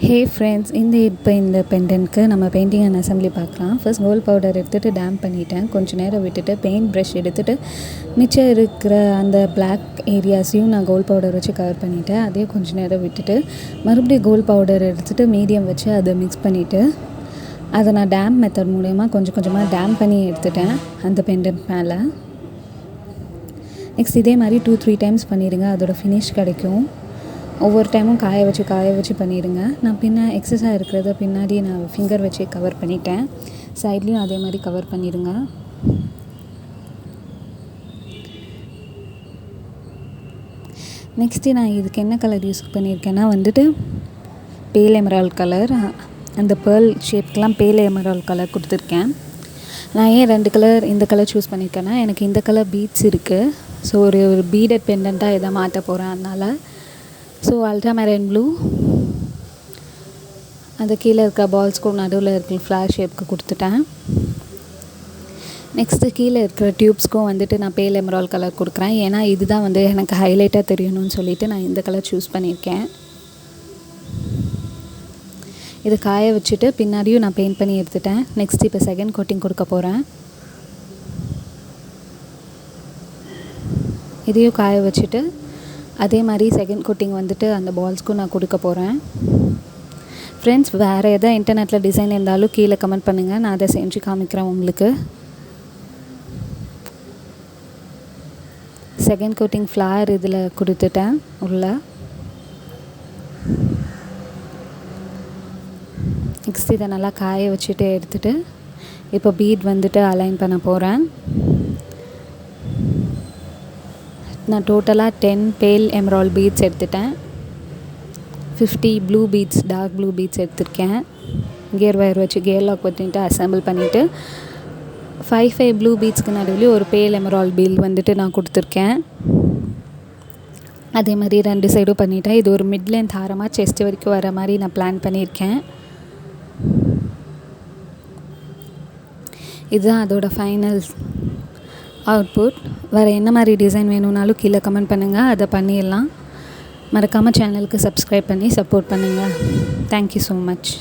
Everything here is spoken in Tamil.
ஹே ஃப்ரெண்ட்ஸ், இந்த பெண்டன்ட்க்கு நம்ம பெயிண்டிங் அண்ட் அசம்பிளி பார்க்கலாம். ஃபர்ஸ்ட் கோல்ட் பவுடர் எடுத்துகிட்டு டேம்ப் பண்ணிவிட்டேன். கொஞ்சம் நேரம் விட்டுட்டு பெயிண்ட் ப்ரஷ் எடுத்துகிட்டு மிச்சம் இருக்கிற அந்த பிளாக் ஏரியாஸையும் நான் கோல்ட் பவுடர் வச்சு கவர் பண்ணிவிட்டேன். அதே கொஞ்சம் நேரம் விட்டுட்டு மறுபடியும் கோல்ட் பவுடர் எடுத்துகிட்டு மீடியம் வச்சு அதை மிக்ஸ் பண்ணிவிட்டு அதை நான் டேம்ப் மெத்தட் மூலயமா கொஞ்சம் கொஞ்சமாக டேம்ப் பண்ணி எடுத்துட்டேன் அந்த பெண்டன்ட் மேலே. நெக்ஸ்ட் இதே மாதிரி 2-3 டைம்ஸ் பண்ணிடுங்க, அதோடய ஃபினிஷ் கிடைக்கும். ஒவ்வொரு டைமும் காய வச்சு பண்ணிடுங்க. நான் எக்ஸஸாக இருக்கிறத பின்னாடி நான் ஃபிங்கர் வச்சு கவர் பண்ணிட்டேன். சைட்லேயும் அதே மாதிரி கவர் பண்ணிடுங்க. நெக்ஸ்ட்டு நான் இதுக்கு என்ன கலர் யூஸ் பண்ணியிருக்கேன்னா பேல் எமரால்ட் கலர். அந்த பேர்ல் ஷேப்க்கெலாம் பேல் எமரால்ட் கலர் கொடுத்துருக்கேன். நான் ஏன் 2 கலர் இந்த கலர் சூஸ் பண்ணியிருக்கேன்னா, எனக்கு இந்த கலர் பீட்ஸ் இருக்குது. ஸோ ஒரு பீடட் பெண்டண்ட்டாக எதை மாட்ட போகிறேன், அதனால் ஸோ அல்ட்ராமெரைன் ப்ளூ அந்த கீழே இருக்க பால்ஸ்க்கும் நடுவில் இருக்கிற ஃப்ளார் ஷேப்க்கு கொடுத்துட்டேன். நெக்ஸ்ட்டு கீழே இருக்கிற டியூப்ஸ்க்கும் நான் பேல் எமரால்ட் கலர் கொடுக்குறேன். ஏன்னா இதுதான் எனக்கு ஹைலைட்டாக தெரியணும்னு சொல்லிவிட்டு நான் இந்த கலர் சூஸ் பண்ணியிருக்கேன். இது காய வச்சுட்டு பின்னாடியும் நான் பெயிண்ட் பண்ணி எடுத்துட்டேன். நெக்ஸ்ட் இப்போ செகண்ட் கோட்டிங் கொடுக்க போகிறேன். இதையும் காய வச்சுட்டு அதே மாதிரி செகண்ட் கோட்டிங் அந்த பால்ஸ்க்கும் நான் கொடுக்க போகிறேன். ஃப்ரெண்ட்ஸ், வேறு எதாவது இன்டர்நெட்டில் டிசைன் இருந்தாலும் கீழே கமெண்ட் பண்ணுங்கள், நான் அதை செஞ்சு காமிக்கிறேன் உங்களுக்கு. செகண்ட் கோட்டிங் ஃப்ளார் இதில் கொடுத்துட்டேன் உள்ள. நெக்ஸ்ட் இதை நல்லா காய வச்சுட்டு எடுத்துகிட்டு இப்போ பீட் அலைன் பண்ண போகிறேன். நான் டோட்டலாக 10 பேல் எமரால்ட் பீட்ஸ் எடுத்துட்டேன். 50 blue beads, dark blue beads எடுத்திருக்கேன். கியர் வயர் வச்சு கியர் லாக் பண்ணிவிட்டு அசம்பிள் பண்ணிவிட்டு 5 ப்ளூ பீட்ஸ்க்கு நடுவில் ஒரு பேல் எமரால்ட் பீல் நான் கொடுத்துருக்கேன். அதே மாதிரி 2 சைடும் பண்ணிவிட்டேன். இது ஒரு மிட் லென்த் ஆரமாக செஸ்ட் வரைக்கும் வர மாதிரி நான் பிளான் பண்ணியிருக்கேன். இதுதான் அதோட ஃபைனல் அவுட்புட். வேறு என்ன மாதிரி டிசைன் வேணும்னாலும் கீழே கமெண்ட் பண்ணுங்கள், அதை பண்ணிடலாம். மறக்காமல் சேனலுக்கு சப்ஸ்கிரைப் பண்ணி சப்போர்ட் பண்ணுங்கள். Thank you so much.